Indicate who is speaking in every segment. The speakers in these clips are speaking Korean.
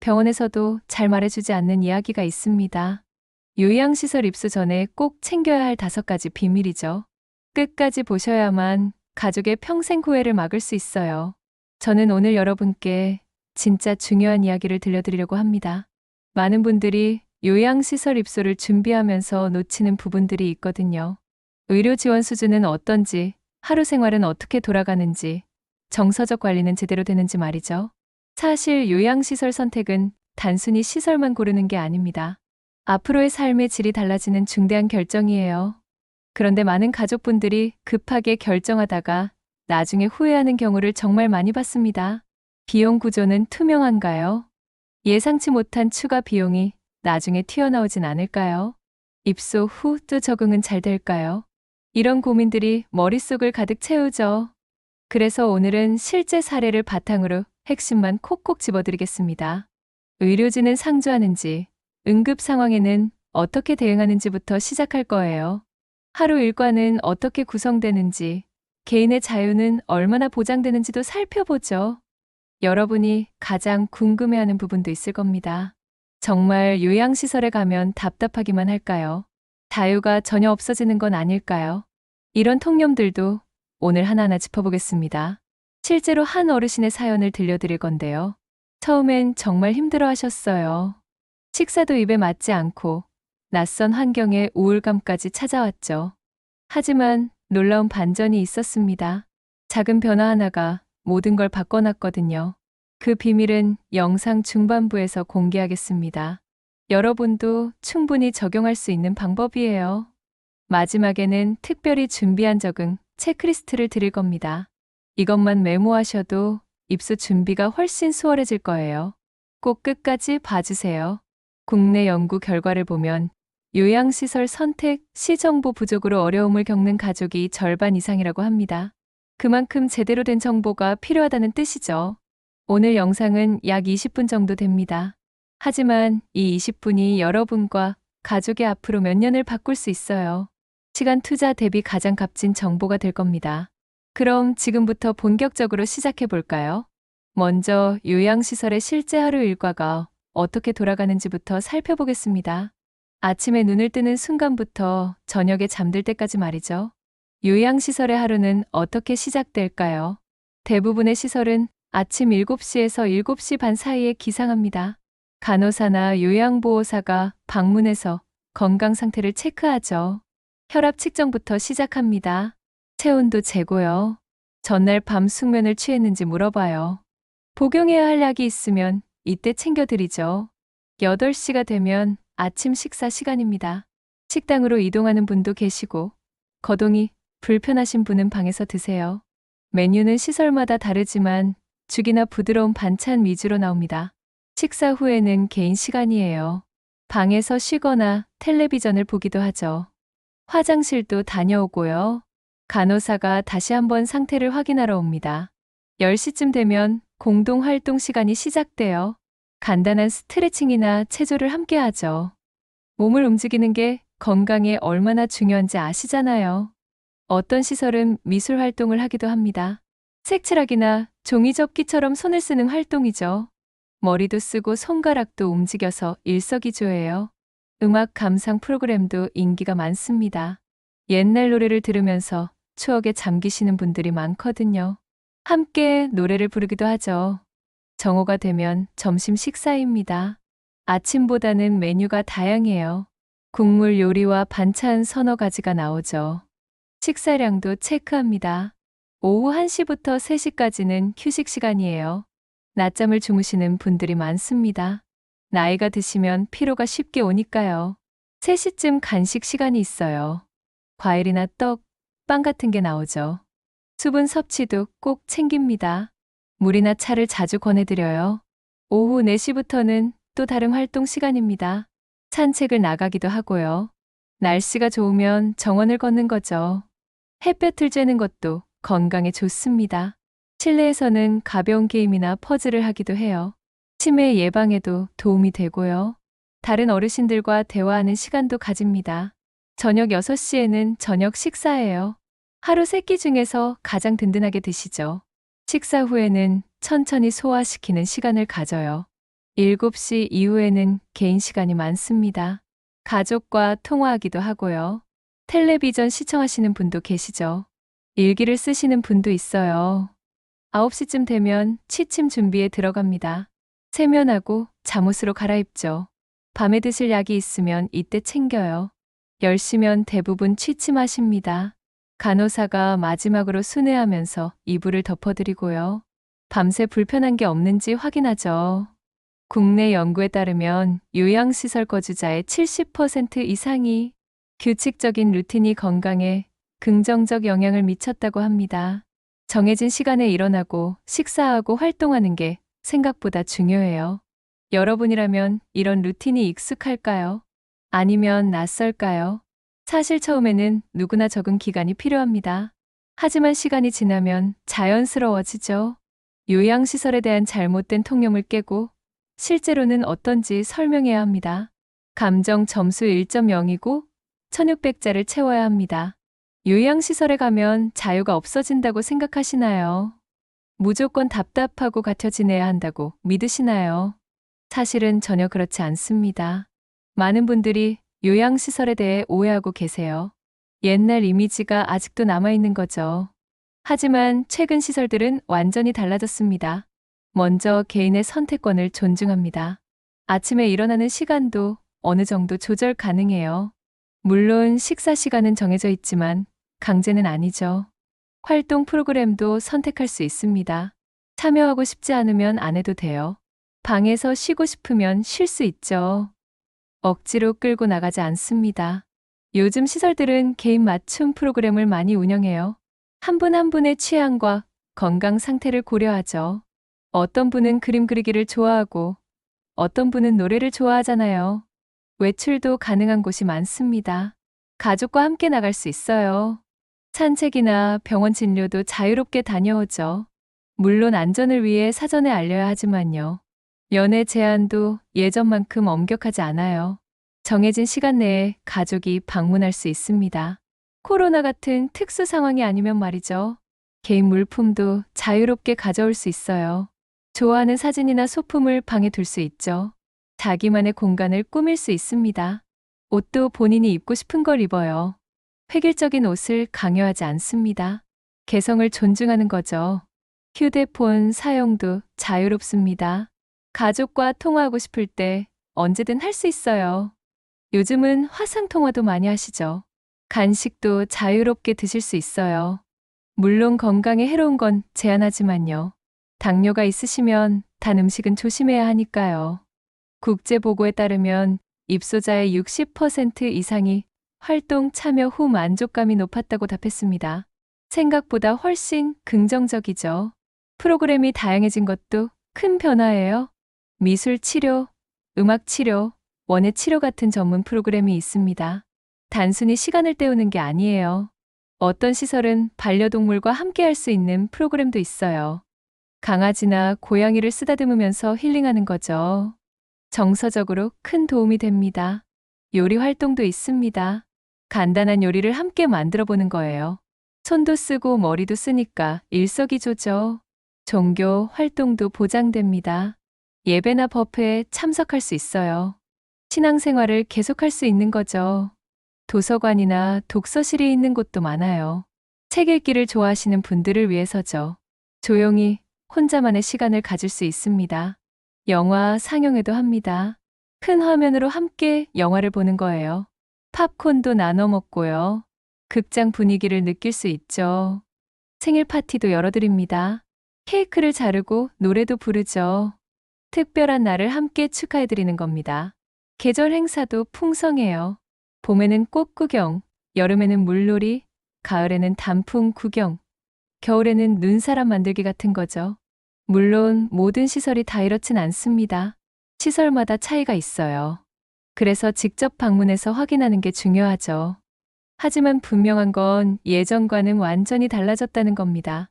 Speaker 1: 병원에서도 잘 말해주지 않는 이야기가 있습니다. 요양시설 입소 전에 꼭 챙겨야 할 5가지 비밀이죠. 끝까지 보셔야만 가족의 평생 후회를 막을 수 있어요. 저는 오늘 여러분께 진짜 중요한 이야기를 들려드리려고 합니다. 많은 분들이 요양시설 입소를 준비하면서 놓치는 부분들이 있거든요. 의료 지원 수준은 어떤지, 하루 생활은 어떻게 돌아가는지, 정서적 관리는 제대로 되는지 말이죠. 사실 요양시설 선택은 단순히 시설만 고르는 게 아닙니다. 앞으로의 삶의 질이 달라지는 중대한 결정이에요. 그런데 많은 가족분들이 급하게 결정하다가 나중에 후회하는 경우를 정말 많이 봤습니다. 비용 구조는 투명한가요? 예상치 못한 추가 비용이 나중에 튀어나오진 않을까요? 입소 후 또 적응은 잘 될까요? 이런 고민들이 머릿속을 가득 채우죠. 그래서 오늘은 실제 사례를 바탕으로 핵심만 콕콕 집어드리겠습니다. 의료진은 상주하는지, 응급 상황에는 어떻게 대응하는지부터 시작할 거예요. 하루 일과는 어떻게 구성되는지, 개인의 자유는 얼마나 보장되는지도 살펴보죠. 여러분이 가장 궁금해하는 부분도 있을 겁니다. 정말 요양시설에 가면 답답하기만 할까요? 자유가 전혀 없어지는 건 아닐까요? 이런 통념들도 오늘 하나하나 짚어보겠습니다. 실제로 한 어르신의 사연을 들려드릴 건데요. 처음엔 정말 힘들어 하셨어요. 식사도 입에 맞지 않고 낯선 환경에 우울감까지 찾아왔죠. 하지만 놀라운 반전이 있었습니다. 작은 변화 하나가 모든 걸 바꿔놨거든요. 그 비밀은 영상 중반부에서 공개하겠습니다. 여러분도 충분히 적용할 수 있는 방법이에요. 마지막에는 특별히 준비한 적응 체크리스트를 드릴 겁니다. 이것만 메모하셔도 입소 준비가 훨씬 수월해질 거예요. 꼭 끝까지 봐주세요. 국내 연구 결과를 보면 요양시설 선택 시 정보 부족으로 어려움을 겪는 가족이 절반 이상이라고 합니다. 그만큼 제대로 된 정보가 필요하다는 뜻이죠. 오늘 영상은 약 20분 정도 됩니다. 하지만 이 20분이 여러분과 가족의 앞으로 몇 년을 바꿀 수 있어요. 시간 투자 대비 가장 값진 정보가 될 겁니다. 그럼 지금부터 본격적으로 시작해 볼까요? 먼저 요양시설의 실제 하루 일과가 어떻게 돌아가는지부터 살펴보겠습니다. 아침에 눈을 뜨는 순간부터 저녁에 잠들 때까지 말이죠. 요양시설의 하루는 어떻게 시작될까요? 대부분의 시설은 아침 7시에서 7시 반 사이에 기상합니다. 간호사나 요양보호사가 방문해서 건강 상태를 체크하죠. 혈압 측정부터 시작합니다. 체온도 재고요. 전날 밤 숙면을 취했는지 물어봐요. 복용해야 할 약이 있으면 이때 챙겨드리죠. 8시가 되면 아침 식사 시간입니다. 식당으로 이동하는 분도 계시고 거동이 불편하신 분은 방에서 드세요. 메뉴는 시설마다 다르지만 죽이나 부드러운 반찬 위주로 나옵니다. 식사 후에는 개인 시간이에요. 방에서 쉬거나 텔레비전을 보기도 하죠. 화장실도 다녀오고요. 간호사가 다시 한번 상태를 확인하러 옵니다. 10시쯤 되면 공동 활동 시간이 시작돼요. 간단한 스트레칭이나 체조를 함께 하죠. 몸을 움직이는 게 건강에 얼마나 중요한지 아시잖아요. 어떤 시설은 미술 활동을 하기도 합니다. 색칠하기나 종이접기처럼 손을 쓰는 활동이죠. 머리도 쓰고 손가락도 움직여서 일석이조예요. 음악 감상 프로그램도 인기가 많습니다. 옛날 노래를 들으면서 추억에 잠기시는 분들이 많거든요. 함께 노래를 부르기도 하죠. 정오가 되면 점심 식사입니다. 아침보다는 메뉴가 다양해요. 국물 요리와 반찬 서너 가지가 나오죠. 식사량도 체크합니다. 오후 1시부터 3시까지는 휴식 시간이에요. 낮잠을 주무시는 분들이 많습니다. 나이가 드시면 피로가 쉽게 오니까요. 3시쯤 간식 시간이 있어요. 과일이나 떡, 빵 같은 게 나오죠. 수분 섭취도 꼭 챙깁니다. 물이나 차를 자주 권해드려요. 오후 4시부터는 또 다른 활동 시간입니다. 산책을 나가기도 하고요. 날씨가 좋으면 정원을 걷는 거죠. 햇볕을 쬐는 것도 건강에 좋습니다. 실내에서는 가벼운 게임이나 퍼즐을 하기도 해요. 치매 예방에도 도움이 되고요. 다른 어르신들과 대화하는 시간도 가집니다. 저녁 6시에는 저녁 식사예요. 하루 3끼 중에서 가장 든든하게 드시죠. 식사 후에는 천천히 소화시키는 시간을 가져요. 7시 이후에는 개인 시간이 많습니다. 가족과 통화하기도 하고요. 텔레비전 시청하시는 분도 계시죠. 일기를 쓰시는 분도 있어요. 9시쯤 되면 취침 준비에 들어갑니다. 세면하고 잠옷으로 갈아입죠. 밤에 드실 약이 있으면 이때 챙겨요. 10시면 대부분 취침하십니다. 간호사가 마지막으로 순회하면서 이불을 덮어드리고요. 밤새 불편한 게 없는지 확인하죠. 국내 연구에 따르면 요양시설 거주자의 70% 이상이 규칙적인 루틴이 건강에 긍정적 영향을 미쳤다고 합니다. 정해진 시간에 일어나고 식사하고 활동하는 게 생각보다 중요해요. 여러분이라면 이런 루틴이 익숙할까요? 아니면 낯설까요? 사실 처음에는 누구나 적응 기간이 필요합니다. 하지만 시간이 지나면 자연스러워지죠. 요양시설에 대한 잘못된 통념을 깨고 실제로는 어떤지 설명해야 합니다. 감정 점수 1.0이고 1600자를 채워야 합니다. 요양시설에 가면 자유가 없어진다고 생각하시나요? 무조건 답답하고 갇혀 지내야 한다고 믿으시나요? 사실은 전혀 그렇지 않습니다. 많은 분들이 요양시설에 대해 오해하고 계세요. 옛날 이미지가 아직도 남아있는 거죠. 하지만 최근 시설들은 완전히 달라졌습니다. 먼저 개인의 선택권을 존중합니다. 아침에 일어나는 시간도 어느 정도 조절 가능해요. 물론 식사 시간은 정해져 있지만 강제는 아니죠. 활동 프로그램도 선택할 수 있습니다. 참여하고 싶지 않으면 안 해도 돼요. 방에서 쉬고 싶으면 쉴 수 있죠. 억지로 끌고 나가지 않습니다. 요즘 시설들은 개인 맞춤 프로그램을 많이 운영해요. 한 분 한 분의 취향과 건강 상태를 고려하죠. 어떤 분은 그림 그리기를 좋아하고 어떤 분은 노래를 좋아하잖아요. 외출도 가능한 곳이 많습니다. 가족과 함께 나갈 수 있어요. 산책이나 병원 진료도 자유롭게 다녀오죠. 물론 안전을 위해 사전에 알려야 하지만요. 연애 제한도 예전만큼 엄격하지 않아요. 정해진 시간 내에 가족이 방문할 수 있습니다. 코로나 같은 특수 상황이 아니면 말이죠. 개인 물품도 자유롭게 가져올 수 있어요. 좋아하는 사진이나 소품을 방에 둘 수 있죠. 자기만의 공간을 꾸밀 수 있습니다. 옷도 본인이 입고 싶은 걸 입어요. 획일적인 옷을 강요하지 않습니다. 개성을 존중하는 거죠. 휴대폰 사용도 자유롭습니다. 가족과 통화하고 싶을 때 언제든 할 수 있어요. 요즘은 화상통화도 많이 하시죠. 간식도 자유롭게 드실 수 있어요. 물론 건강에 해로운 건 제한하지만요. 당뇨가 있으시면 단 음식은 조심해야 하니까요. 국제보고에 따르면 입소자의 60% 이상이 활동 참여 후 만족감이 높았다고 답했습니다. 생각보다 훨씬 긍정적이죠. 프로그램이 다양해진 것도 큰 변화예요. 미술 치료, 음악 치료, 원예 치료 같은 전문 프로그램이 있습니다. 단순히 시간을 때우는 게 아니에요. 어떤 시설은 반려동물과 함께 할 수 있는 프로그램도 있어요. 강아지나 고양이를 쓰다듬으면서 힐링하는 거죠. 정서적으로 큰 도움이 됩니다. 요리 활동도 있습니다. 간단한 요리를 함께 만들어 보는 거예요. 손도 쓰고 머리도 쓰니까 일석이조죠. 종교 활동도 보장됩니다. 예배나 법회에 참석할 수 있어요. 신앙생활을 계속할 수 있는 거죠. 도서관이나 독서실이 있는 곳도 많아요. 책 읽기를 좋아하시는 분들을 위해서죠. 조용히 혼자만의 시간을 가질 수 있습니다. 영화 상영회도 합니다. 큰 화면으로 함께 영화를 보는 거예요. 팝콘도 나눠 먹고요. 극장 분위기를 느낄 수 있죠. 생일 파티도 열어드립니다. 케이크를 자르고 노래도 부르죠. 특별한 날을 함께 축하해드리는 겁니다. 계절 행사도 풍성해요. 봄에는 꽃 구경, 여름에는 물놀이, 가을에는 단풍 구경, 겨울에는 눈사람 만들기 같은 거죠. 물론 모든 시설이 다 이렇진 않습니다. 시설마다 차이가 있어요. 그래서 직접 방문해서 확인하는 게 중요하죠. 하지만 분명한 건 예전과는 완전히 달라졌다는 겁니다.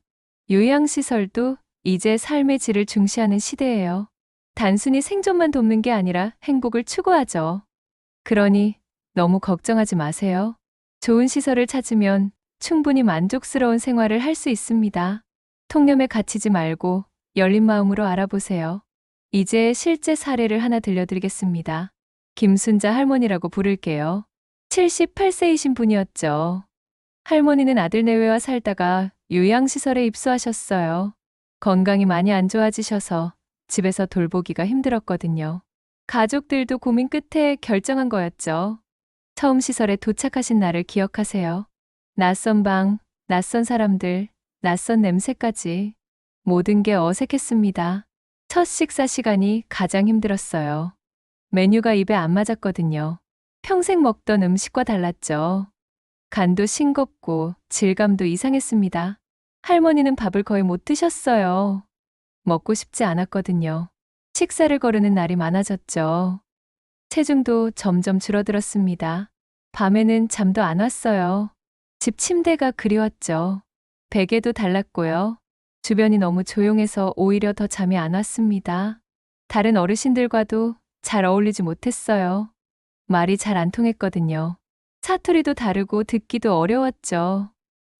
Speaker 1: 요양시설도 이제 삶의 질을 중시하는 시대예요. 단순히 생존만 돕는 게 아니라 행복을 추구하죠. 그러니 너무 걱정하지 마세요. 좋은 시설을 찾으면 충분히 만족스러운 생활을 할 수 있습니다. 통념에 갇히지 말고 열린 마음으로 알아보세요. 이제 실제 사례를 하나 들려드리겠습니다. 김순자 할머니라고 부를게요. 78세이신 분이었죠. 할머니는 아들 내외와 살다가 요양시설에 입소하셨어요. 건강이 많이 안 좋아지셔서 집에서 돌보기가 힘들었거든요. 가족들도 고민 끝에 결정한 거였죠. 처음 시설에 도착하신 날을 기억하세요. 낯선 방, 낯선 사람들, 낯선 냄새까지 모든 게 어색했습니다. 첫 식사 시간이 가장 힘들었어요. 메뉴가 입에 안 맞았거든요. 평생 먹던 음식과 달랐죠. 간도 싱겁고 질감도 이상했습니다. 할머니는 밥을 거의 못 드셨어요. 먹고 싶지 않았거든요. 식사를 거르는 날이 많아졌죠. 체중도 점점 줄어들었습니다. 밤에는 잠도 안 왔어요. 집 침대가 그리웠죠. 베개도 달랐고요. 주변이 너무 조용해서 오히려 더 잠이 안 왔습니다. 다른 어르신들과도 잘 어울리지 못했어요. 말이 잘 안 통했거든요. 사투리도 다르고 듣기도 어려웠죠.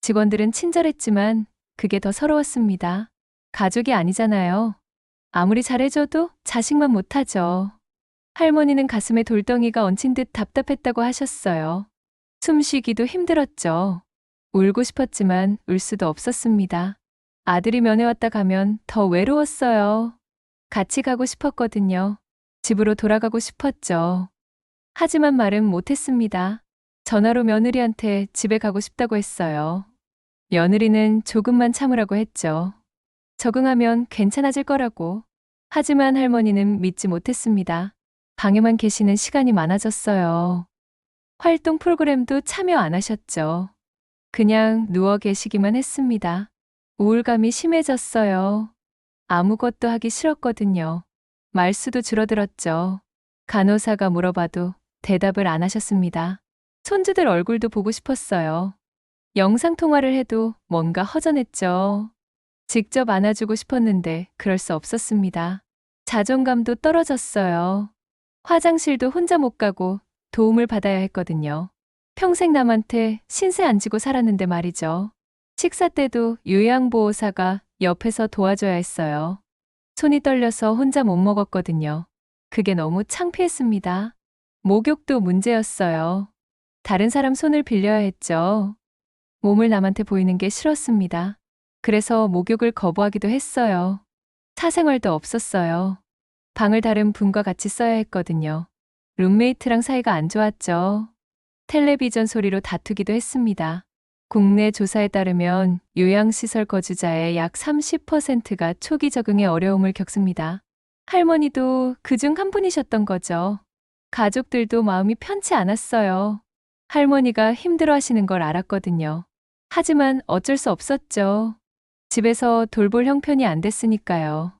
Speaker 1: 직원들은 친절했지만 그게 더 서러웠습니다. 가족이 아니잖아요. 아무리 잘해줘도 자식만 못하죠. 할머니는 가슴에 돌덩이가 얹힌 듯 답답했다고 하셨어요. 숨 쉬기도 힘들었죠. 울고 싶었지만 울 수도 없었습니다. 아들이 면회 왔다 가면 더 외로웠어요. 같이 가고 싶었거든요. 집으로 돌아가고 싶었죠. 하지만 말은 못했습니다. 전화로 며느리한테 집에 가고 싶다고 했어요. 며느리는 조금만 참으라고 했죠. 적응하면 괜찮아질 거라고. 하지만 할머니는 믿지 못했습니다. 방에만 계시는 시간이 많아졌어요. 활동 프로그램도 참여 안 하셨죠. 그냥 누워 계시기만 했습니다. 우울감이 심해졌어요. 아무것도 하기 싫었거든요. 말수도 줄어들었죠. 간호사가 물어봐도 대답을 안 하셨습니다. 손주들 얼굴도 보고 싶었어요. 영상통화를 해도 뭔가 허전했죠. 직접 안아주고 싶었는데 그럴 수 없었습니다. 자존감도 떨어졌어요. 화장실도 혼자 못 가고 도움을 받아야 했거든요. 평생 남한테 신세 안 지고 살았는데 말이죠. 식사 때도 요양보호사가 옆에서 도와줘야 했어요. 손이 떨려서 혼자 못 먹었거든요. 그게 너무 창피했습니다. 목욕도 문제였어요. 다른 사람 손을 빌려야 했죠. 몸을 남한테 보이는 게 싫었습니다. 그래서 목욕을 거부하기도 했어요. 사생활도 없었어요. 방을 다른 분과 같이 써야 했거든요. 룸메이트랑 사이가 안 좋았죠. 텔레비전 소리로 다투기도 했습니다. 국내 조사에 따르면 요양시설 거주자의 약 30%가 초기 적응에 어려움을 겪습니다. 할머니도 그중 한 분이셨던 거죠. 가족들도 마음이 편치 않았어요. 할머니가 힘들어 하시는 걸 알았거든요. 하지만 어쩔 수 없었죠. 집에서 돌볼 형편이 안 됐으니까요.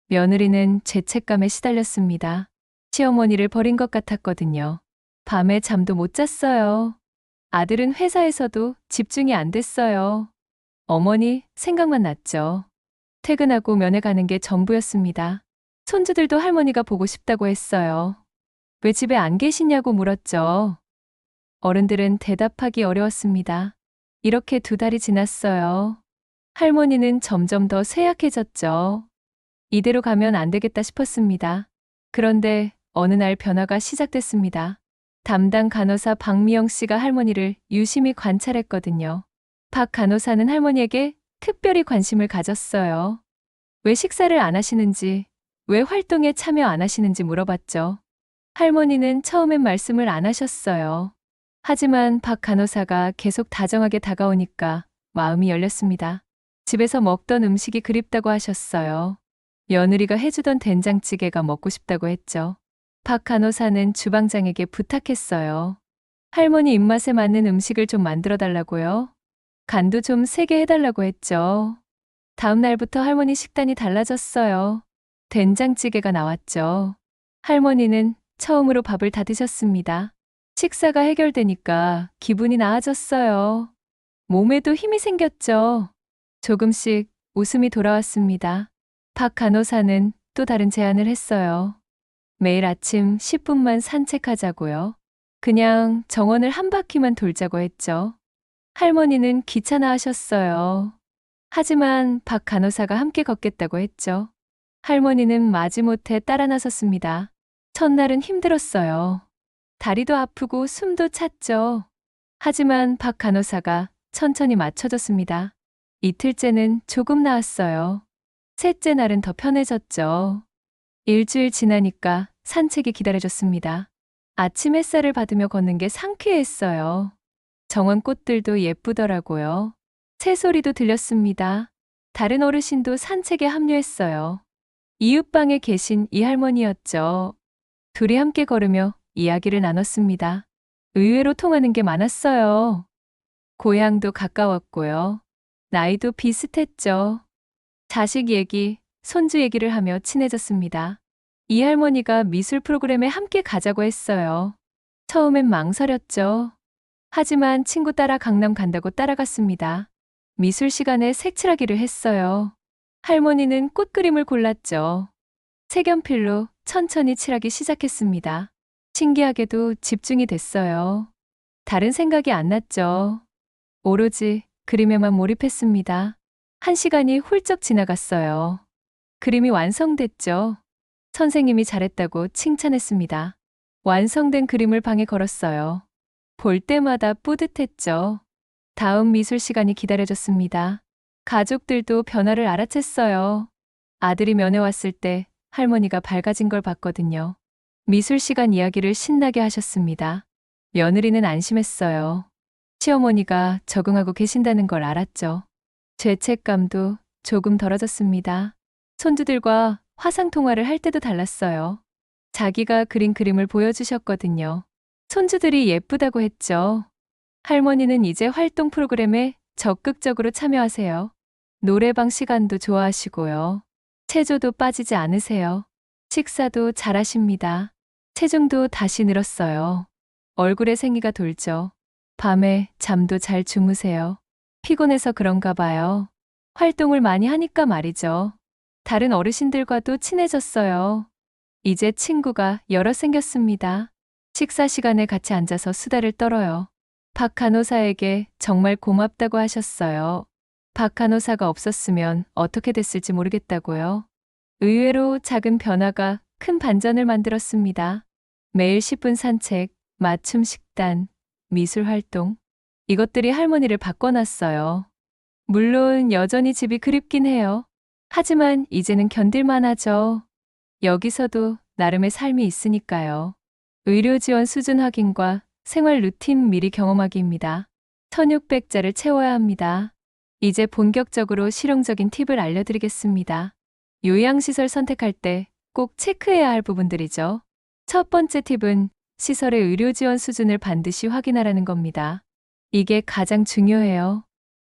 Speaker 1: 며느리는 죄책감에 시달렸습니다. 시어머니를 버린 것 같았거든요. 밤에 잠도 못 잤어요. 아들은 회사에서도 집중이 안 됐어요. 어머니 생각만 났죠. 퇴근하고 면회 가는 게 전부였습니다. 손주들도 할머니가 보고 싶다고 했어요. 왜 집에 안 계시냐고 물었죠. 어른들은 대답하기 어려웠습니다. 이렇게 2달이 지났어요. 할머니는 점점 더 쇠약해졌죠. 이대로 가면 안 되겠다 싶었습니다. 그런데 어느 날 변화가 시작됐습니다. 담당 간호사 박미영 씨가 할머니를 유심히 관찰했거든요. 박 간호사는 할머니에게 특별히 관심을 가졌어요. 왜 식사를 안 하시는지, 왜 활동에 참여 안 하시는지 물어봤죠. 할머니는 처음엔 말씀을 안 하셨어요. 하지만 박 간호사가 계속 다정하게 다가오니까 마음이 열렸습니다. 집에서 먹던 음식이 그립다고 하셨어요. 며느리가 해주던 된장찌개가 먹고 싶다고 했죠. 박 간호사는 주방장에게 부탁했어요. 할머니 입맛에 맞는 음식을 좀 만들어 달라고요. 간도 좀 세게 해달라고 했죠. 다음 날부터 할머니 식단이 달라졌어요. 된장찌개가 나왔죠. 할머니는 처음으로 밥을 다 드셨습니다. 식사가 해결되니까 기분이 나아졌어요. 몸에도 힘이 생겼죠. 조금씩 웃음이 돌아왔습니다. 박 간호사는 또 다른 제안을 했어요. 매일 아침 10분만 산책하자고요. 그냥 정원을 한 바퀴만 돌자고 했죠. 할머니는 귀찮아 하셨어요. 하지만 박 간호사가 함께 걷겠다고 했죠. 할머니는 마지못해 따라 나섰습니다. 첫날은 힘들었어요. 다리도 아프고 숨도 찼죠. 하지만 박 간호사가 천천히 맞춰줬습니다. 이틀째는 조금 나았어요. 셋째 날은 더 편해졌죠. 일주일 지나니까 산책이 기다려졌습니다. 아침 햇살을 받으며 걷는 게 상쾌했어요. 정원 꽃들도 예쁘더라고요. 새소리도 들렸습니다. 다른 어르신도 산책에 합류했어요. 이웃방에 계신 이 할머니였죠. 둘이 함께 걸으며 이야기를 나눴습니다. 의외로 통하는 게 많았어요. 고향도 가까웠고요. 나이도 비슷했죠. 자식 얘기, 손주 얘기를 하며 친해졌습니다. 이 할머니가 미술 프로그램에 함께 가자고 했어요. 처음엔 망설였죠. 하지만 친구 따라 강남 간다고 따라갔습니다. 미술 시간에 색칠하기를 했어요. 할머니는 꽃 그림을 골랐죠. 색연필로 천천히 칠하기 시작했습니다. 신기하게도 집중이 됐어요. 다른 생각이 안 났죠. 오로지 그림에만 몰입했습니다. 1시간이 훌쩍 지나갔어요. 그림이 완성됐죠. 선생님이 잘했다고 칭찬했습니다. 완성된 그림을 방에 걸었어요. 볼 때마다 뿌듯했죠. 다음 미술 시간이 기다려졌습니다. 가족들도 변화를 알아챘어요. 아들이 면회 왔을 때 할머니가 밝아진 걸 봤거든요. 미술 시간 이야기를 신나게 하셨습니다. 며느리는 안심했어요. 시어머니가 적응하고 계신다는 걸 알았죠. 죄책감도 조금 덜어졌습니다. 손주들과 화상 통화를 할 때도 달랐어요. 자기가 그린 그림을 보여주셨거든요. 손주들이 예쁘다고 했죠. 할머니는 이제 활동 프로그램에 적극적으로 참여하세요. 노래방 시간도 좋아하시고요. 체조도 빠지지 않으세요. 식사도 잘하십니다. 체중도 다시 늘었어요. 얼굴에 생기가 돌죠. 밤에 잠도 잘 주무세요. 피곤해서 그런가 봐요. 활동을 많이 하니까 말이죠. 다른 어르신들과도 친해졌어요. 이제 친구가 여러 생겼습니다. 식사 시간에 같이 앉아서 수다를 떨어요. 박 간호사에게 정말 고맙다고 하셨어요. 박 간호사가 없었으면 어떻게 됐을지 모르겠다고요. 의외로 작은 변화가 큰 반전을 만들었습니다. 매일 10분 산책, 맞춤 식단, 미술 활동. 이것들이 할머니를 바꿔놨어요. 물론 여전히 집이 그립긴 해요. 하지만 이제는 견딜만 하죠. 여기서도 나름의 삶이 있으니까요. 의료 지원 수준 확인과 생활 루틴 미리 경험하기입니다. 1600자를 채워야 합니다. 이제 본격적으로 실용적인 팁을 알려드리겠습니다. 요양시설 선택할 때 꼭 체크해야 할 부분들이죠. 첫 번째 팁은 시설의 의료 지원 수준을 반드시 확인하라는 겁니다. 이게 가장 중요해요.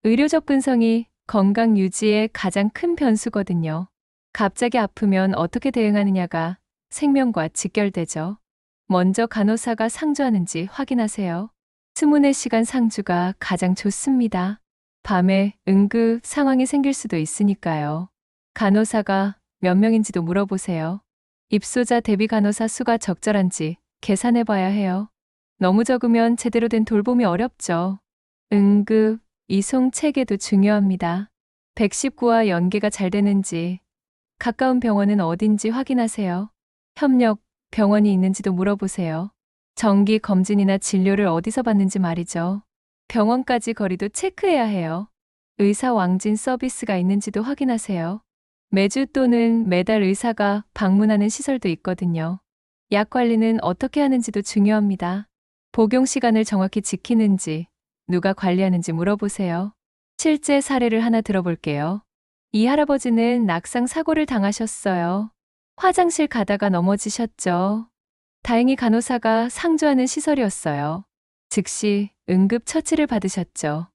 Speaker 1: 의료 접근성이 건강 유지의 가장 큰 변수거든요. 갑자기 아프면 어떻게 대응하느냐가 생명과 직결되죠. 먼저 간호사가 상주하는지 확인하세요. 24시간 상주가 가장 좋습니다. 밤에 응급 상황이 생길 수도 있으니까요. 간호사가 몇 명인지도 물어보세요. 입소자 대비 간호사 수가 적절한지 계산해 봐야 해요. 너무 적으면 제대로 된 돌봄이 어렵죠. 응급, 이송 체계도 중요합니다. 119와 연계가 잘 되는지, 가까운 병원은 어딘지 확인하세요. 협력 병원이 있는지도 물어보세요. 정기 검진이나 진료를 어디서 받는지 말이죠. 병원까지 거리도 체크해야 해요. 의사 왕진 서비스가 있는지도 확인하세요. 매주 또는 매달 의사가 방문하는 시설도 있거든요. 약 관리는 어떻게 하는지도 중요합니다. 복용 시간을 정확히 지키는지, 누가 관리하는지 물어보세요. 실제 사례를 하나 들어볼게요. 이 할아버지는 낙상 사고를 당하셨어요. 화장실 가다가 넘어지셨죠. 다행히 간호사가 상주하는 시설이었어요. 즉시 응급 처치를 받으셨죠.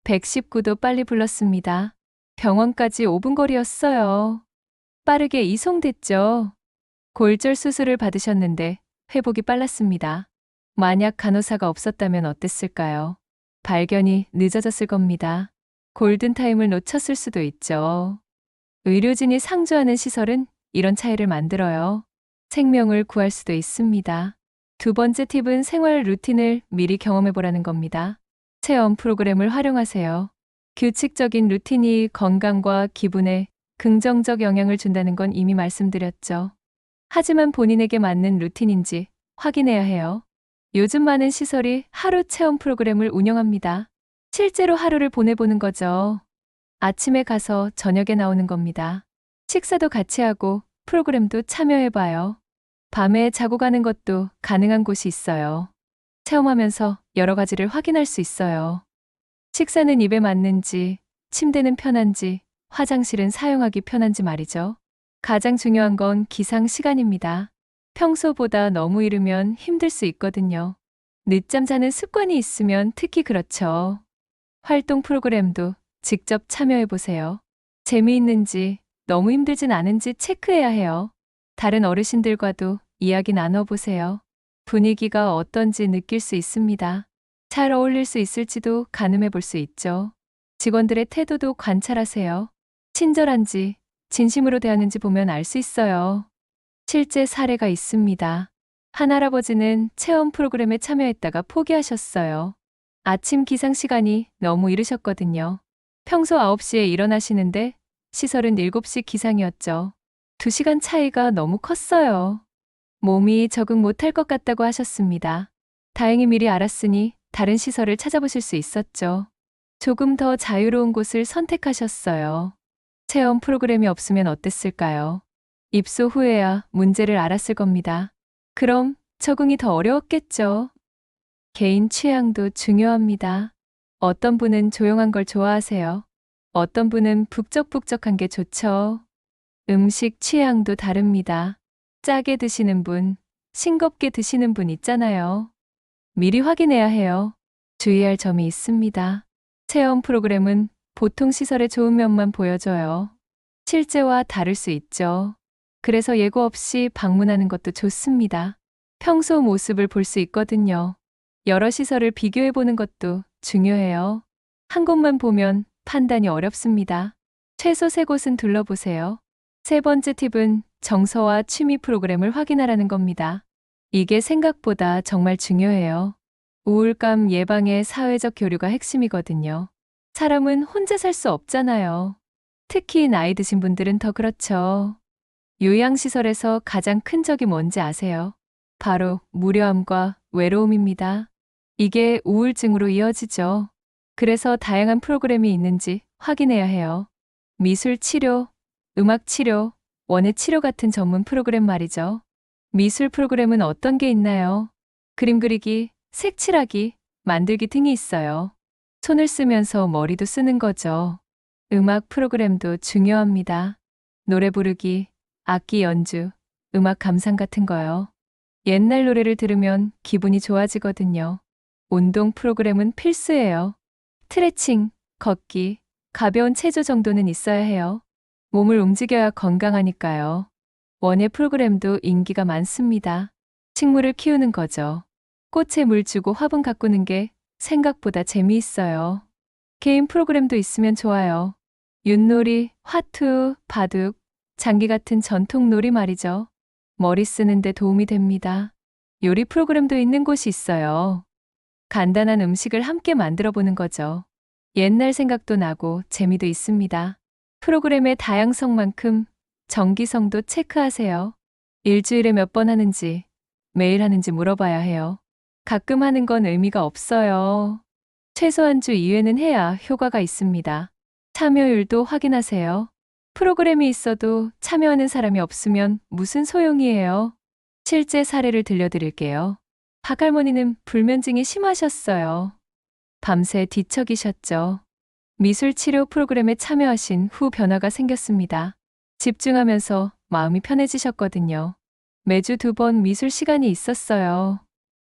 Speaker 1: 119도 빨리 불렀습니다. 병원까지 5분 거리였어요. 빠르게 이송됐죠. 골절 수술을 받으셨는데 회복이 빨랐습니다. 만약 간호사가 없었다면 어땠을까요? 발견이 늦어졌을 겁니다. 골든타임을 놓쳤을 수도 있죠. 의료진이 상주하는 시설은 이런 차이를 만들어요. 생명을 구할 수도 있습니다. 두 번째 팁은 생활 루틴을 미리 경험해 보라는 겁니다. 체험 프로그램을 활용하세요. 규칙적인 루틴이 건강과 기분에 긍정적 영향을 준다는 건 이미 말씀드렸죠. 하지만 본인에게 맞는 루틴인지 확인해야 해요. 요즘 많은 시설이 하루 체험 프로그램을 운영합니다. 실제로 하루를 보내보는 거죠. 아침에 가서 저녁에 나오는 겁니다. 식사도 같이 하고 프로그램도 참여해봐요. 밤에 자고 가는 것도 가능한 곳이 있어요. 체험하면서 여러 가지를 확인할 수 있어요. 식사는 입에 맞는지, 침대는 편한지, 화장실은 사용하기 편한지 말이죠. 가장 중요한 건 기상 시간입니다. 평소보다 너무 이르면 힘들 수 있거든요. 늦잠 자는 습관이 있으면 특히 그렇죠. 활동 프로그램도 직접 참여해 보세요. 재미있는지, 너무 힘들진 않은지 체크해야 해요. 다른 어르신들과도 이야기 나눠보세요. 분위기가 어떤지 느낄 수 있습니다. 잘 어울릴 수 있을지도 가늠해 볼 수 있죠. 직원들의 태도도 관찰하세요. 친절한지, 진심으로 대하는지 보면 알 수 있어요. 실제 사례가 있습니다. 한 할아버지는 체험 프로그램에 참여했다가 포기하셨어요. 아침 기상 시간이 너무 이르셨거든요. 평소 9시에 일어나시는데 시설은 7시 기상이었죠. 2시간 차이가 너무 컸어요. 몸이 적응 못할 것 같다고 하셨습니다. 다행히 미리 알았으니 다른 시설을 찾아보실 수 있었죠. 조금 더 자유로운 곳을 선택하셨어요. 체험 프로그램이 없으면 어땠을까요? 입소 후에야 문제를 알았을 겁니다. 그럼 적응이 더 어려웠겠죠. 개인 취향도 중요합니다. 어떤 분은 조용한 걸 좋아하세요. 어떤 분은 북적북적한 게 좋죠. 음식 취향도 다릅니다. 짜게 드시는 분, 싱겁게 드시는 분 있잖아요. 미리 확인해야 해요. 주의할 점이 있습니다. 체험 프로그램은 보통 시설의 좋은 면만 보여줘요. 실제와 다를 수 있죠. 그래서 예고 없이 방문하는 것도 좋습니다. 평소 모습을 볼 수 있거든요. 여러 시설을 비교해 보는 것도 중요해요. 한 곳만 보면 판단이 어렵습니다. 최소 3곳은 둘러보세요. 세 번째 팁은 정서와 취미 프로그램을 확인하라는 겁니다. 이게 생각보다 정말 중요해요. 우울감 예방에 사회적 교류가 핵심이거든요. 사람은 혼자 살 수 없잖아요. 특히 나이 드신 분들은 더 그렇죠. 요양시설에서 가장 큰 적이 뭔지 아세요? 바로 무료함과 외로움입니다. 이게 우울증으로 이어지죠. 그래서 다양한 프로그램이 있는지 확인해야 해요. 미술 치료, 음악 치료, 원예 치료 같은 전문 프로그램 말이죠. 미술 프로그램은 어떤 게 있나요? 그림 그리기, 색칠하기, 만들기 등이 있어요. 손을 쓰면서 머리도 쓰는 거죠. 음악 프로그램도 중요합니다. 노래 부르기, 악기 연주, 음악 감상 같은 거요. 옛날 노래를 들으면 기분이 좋아지거든요. 운동 프로그램은 필수예요. 스트레칭, 걷기, 가벼운 체조 정도는 있어야 해요. 몸을 움직여야 건강하니까요. 원예 프로그램도 인기가 많습니다. 식물을 키우는 거죠. 꽃에 물 주고 화분 가꾸는 게 생각보다 재미있어요. 개인 프로그램도 있으면 좋아요. 윷놀이, 화투, 바둑, 장기 같은 전통 놀이 말이죠. 머리 쓰는데 도움이 됩니다. 요리 프로그램도 있는 곳이 있어요. 간단한 음식을 함께 만들어 보는 거죠. 옛날 생각도 나고 재미도 있습니다. 프로그램의 다양성만큼 정기성도 체크하세요. 일주일에 몇 번 하는지, 매일 하는지 물어봐야 해요. 가끔 하는 건 의미가 없어요. 최소한 주 2회는 해야 효과가 있습니다. 참여율도 확인하세요. 프로그램이 있어도 참여하는 사람이 없으면 무슨 소용이에요? 실제 사례를 들려드릴게요. 박할머니는 불면증이 심하셨어요. 밤새 뒤척이셨죠. 미술 치료 프로그램에 참여하신 후 변화가 생겼습니다. 집중하면서 마음이 편해지셨거든요. 매주 2번 미술 시간이 있었어요.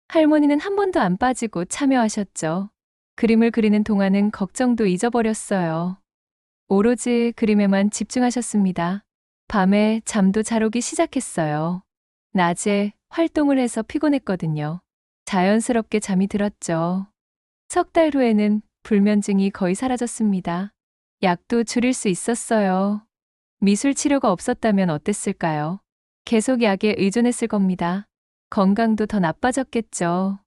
Speaker 1: 할머니는 한 번도 안 빠지고 참여하셨죠. 그림을 그리는 동안은 걱정도 잊어버렸어요. 오로지 그림에만 집중하셨습니다. 밤에 잠도 잘 오기 시작했어요. 낮에 활동을 해서 피곤했거든요. 자연스럽게 잠이 들었죠. 3달 후에는 불면증이 거의 사라졌습니다. 약도 줄일 수 있었어요. 미술 치료가 없었다면 어땠을까요? 계속 약에 의존했을 겁니다. 건강도 더 나빠졌겠죠.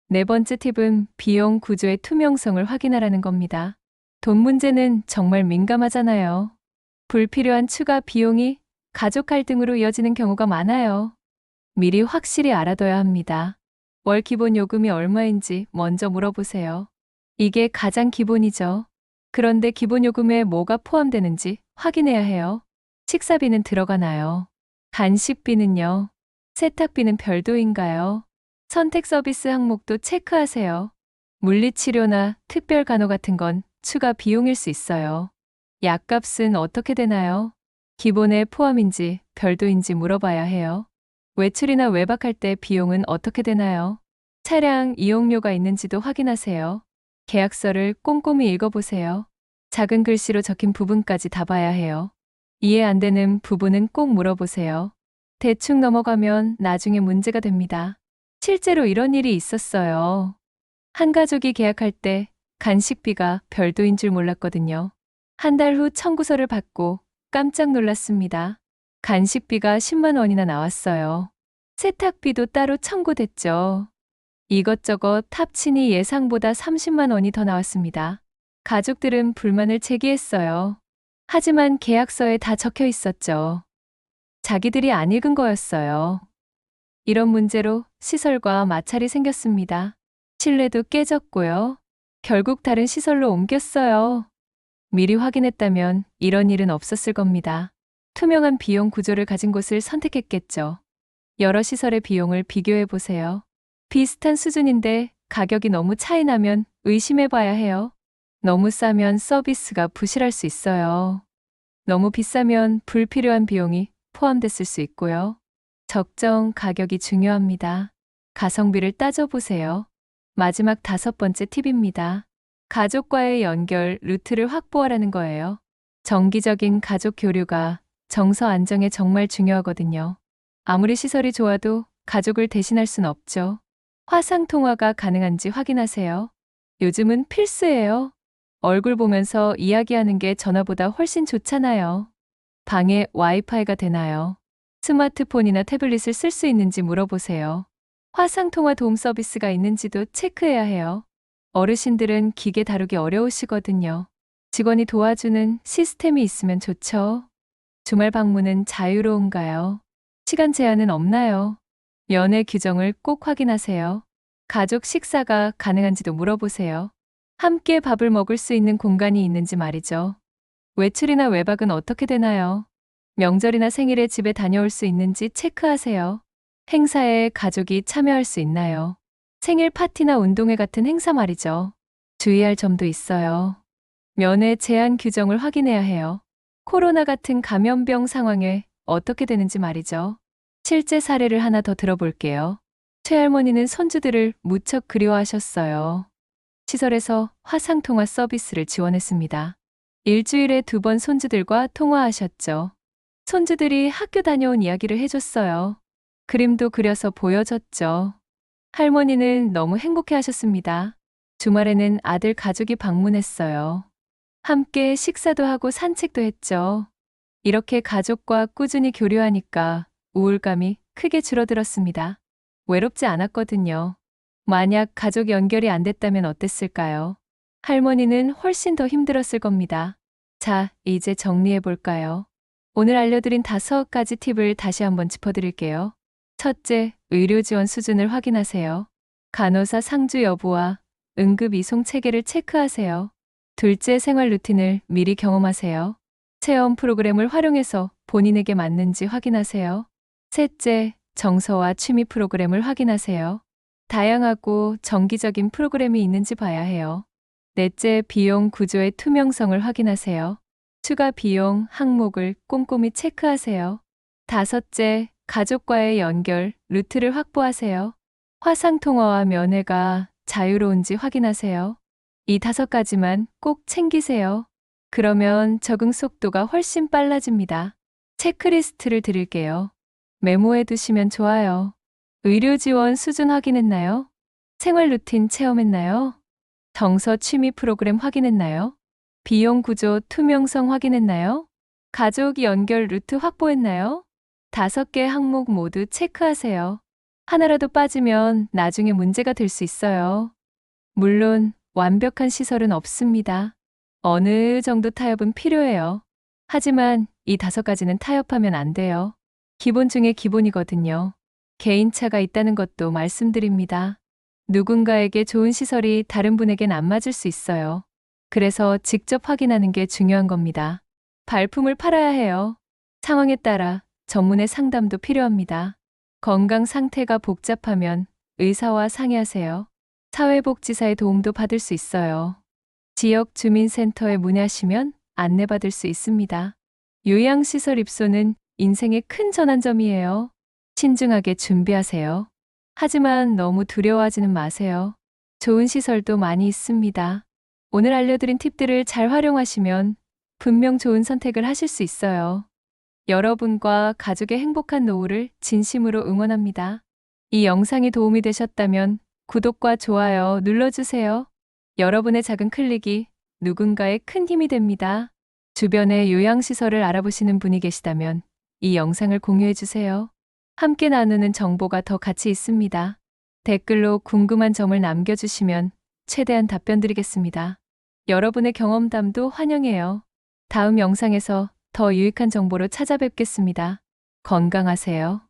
Speaker 1: 네 번째 팁은 비용 구조의 투명성을 확인하라는 겁니다. 돈 문제는 정말 민감하잖아요. 불필요한 추가 비용이 가족 갈등으로 이어지는 경우가 많아요. 미리 확실히 알아둬야 합니다. 월 기본 요금이 얼마인지 먼저 물어보세요. 이게 가장 기본이죠. 그런데 기본 요금에 뭐가 포함되는지 확인해야 해요. 식사비는 들어가나요? 간식비는요? 세탁비는 별도인가요? 선택 서비스 항목도 체크하세요. 물리치료나 특별 간호 같은 건 추가 비용일 수 있어요. 약값은 어떻게 되나요? 기본에 포함인지 별도인지 물어봐야 해요. 외출이나 외박할 때 비용은 어떻게 되나요? 차량 이용료가 있는지도 확인하세요. 계약서를 꼼꼼히 읽어보세요. 작은 글씨로 적힌 부분까지 다 봐야 해요. 이해 안 되는 부분은 꼭 물어보세요. 대충 넘어가면 나중에 문제가 됩니다. 실제로 이런 일이 있었어요. 한 가족이 계약할 때 간식비가 별도인 줄 몰랐거든요. 한 달 후 청구서를 받고 깜짝 놀랐습니다. 간식비가 10만 원이나 나왔어요. 세탁비도 따로 청구됐죠. 이것저것 합치니 예상보다 30만 원이 더 나왔습니다. 가족들은 불만을 제기했어요. 하지만 계약서에 다 적혀 있었죠. 자기들이 안 읽은 거였어요. 이런 문제로 시설과 마찰이 생겼습니다. 신뢰도 깨졌고요. 결국 다른 시설로 옮겼어요. 미리 확인했다면 이런 일은 없었을 겁니다. 투명한 비용 구조를 가진 곳을 선택했겠죠. 여러 시설의 비용을 비교해 보세요. 비슷한 수준인데 가격이 너무 차이 나면 의심해 봐야 해요. 너무 싸면 서비스가 부실할 수 있어요. 너무 비싸면 불필요한 비용이 포함됐을 수 있고요. 적정 가격이 중요합니다. 가성비를 따져보세요. 마지막 5번째 팁입니다. 가족과의 연결 루트를 확보하라는 거예요. 정기적인 가족 교류가 정서 안정에 정말 중요하거든요. 아무리 시설이 좋아도 가족을 대신할 순 없죠. 화상 통화가 가능한지 확인하세요. 요즘은 필수예요. 얼굴 보면서 이야기하는 게 전화보다 훨씬 좋잖아요. 방에 와이파이가 되나요? 스마트폰이나 태블릿을 쓸 수 있는지 물어보세요. 화상통화 도움 서비스가 있는지도 체크해야 해요. 어르신들은 기계 다루기 어려우시거든요. 직원이 도와주는 시스템이 있으면 좋죠. 주말 방문은 자유로운가요? 시간 제한은 없나요? 연애 규정을 꼭 확인하세요. 가족 식사가 가능한지도 물어보세요. 함께 밥을 먹을 수 있는 공간이 있는지 말이죠. 외출이나 외박은 어떻게 되나요? 명절이나 생일에 집에 다녀올 수 있는지 체크하세요. 행사에 가족이 참여할 수 있나요? 생일 파티나 운동회 같은 행사 말이죠. 주의할 점도 있어요. 면회 제한 규정을 확인해야 해요. 코로나 같은 감염병 상황에 어떻게 되는지 말이죠. 실제 사례를 하나 더 들어볼게요. 최할머니는 손주들을 무척 그리워하셨어요. 시설에서 화상통화 서비스를 지원했습니다. 일주일에 2번 손주들과 통화하셨죠. 손주들이 학교 다녀온 이야기를 해줬어요. 그림도 그려서 보여줬죠. 할머니는 너무 행복해 하셨습니다. 주말에는 아들 가족이 방문했어요. 함께 식사도 하고 산책도 했죠. 이렇게 가족과 꾸준히 교류하니까 우울감이 크게 줄어들었습니다. 외롭지 않았거든요. 만약 가족 연결이 안 됐다면 어땠을까요? 할머니는 훨씬 더 힘들었을 겁니다. 자, 이제 정리해 볼까요? 오늘 알려드린 5가지 팁을 다시 한번 짚어드릴게요. 첫째, 의료 지원 수준을 확인하세요. 간호사 상주 여부와 응급 이송 체계를 체크하세요. 둘째, 생활 루틴을 미리 경험하세요. 체험 프로그램을 활용해서 본인에게 맞는지 확인하세요. 셋째, 정서와 취미 프로그램을 확인하세요. 다양하고 정기적인 프로그램이 있는지 봐야 해요. 넷째, 비용 구조의 투명성을 확인하세요. 추가 비용 항목을 꼼꼼히 체크하세요. 다섯째, 가족과의 연결 루트를 확보하세요. 화상통화와 면회가 자유로운지 확인하세요. 이 5가지만 꼭 챙기세요. 그러면 적응 속도가 훨씬 빨라집니다. 체크리스트를 드릴게요. 메모해 두시면 좋아요. 의료 지원 수준 확인했나요? 생활 루틴 체험했나요? 정서 취미 프로그램 확인했나요? 비용 구조 투명성 확인했나요? 가족 연결 루트 확보했나요? 5개 항목 모두 체크하세요. 하나라도 빠지면 나중에 문제가 될 수 있어요. 물론 완벽한 시설은 없습니다. 어느 정도 타협은 필요해요. 하지만 이 5가지는 타협하면 안 돼요. 기본 중에 기본이거든요. 개인차가 있다는 것도 말씀드립니다. 누군가에게 좋은 시설이 다른 분에겐 안 맞을 수 있어요. 그래서 직접 확인하는 게 중요한 겁니다. 발품을 팔아야 해요. 상황에 따라 전문의 상담도 필요합니다. 건강 상태가 복잡하면 의사와 상의하세요. 사회복지사의 도움도 받을 수 있어요. 지역 주민센터에 문의하시면 안내받을 수 있습니다. 요양시설 입소는 인생의 큰 전환점이에요. 신중하게 준비하세요. 하지만 너무 두려워하지는 마세요. 좋은 시설도 많이 있습니다. 오늘 알려드린 팁들을 잘 활용하시면 분명 좋은 선택을 하실 수 있어요. 여러분과 가족의 행복한 노후를 진심으로 응원합니다. 이 영상이 도움이 되셨다면 구독과 좋아요 눌러주세요. 여러분의 작은 클릭이 누군가의 큰 힘이 됩니다. 주변에 요양시설을 알아보시는 분이 계시다면 이 영상을 공유해주세요. 함께 나누는 정보가 더 가치 있습니다. 댓글로 궁금한 점을 남겨주시면 최대한 답변 드리겠습니다. 여러분의 경험담도 환영해요. 다음 영상에서 더 유익한 정보로 찾아뵙겠습니다. 건강하세요.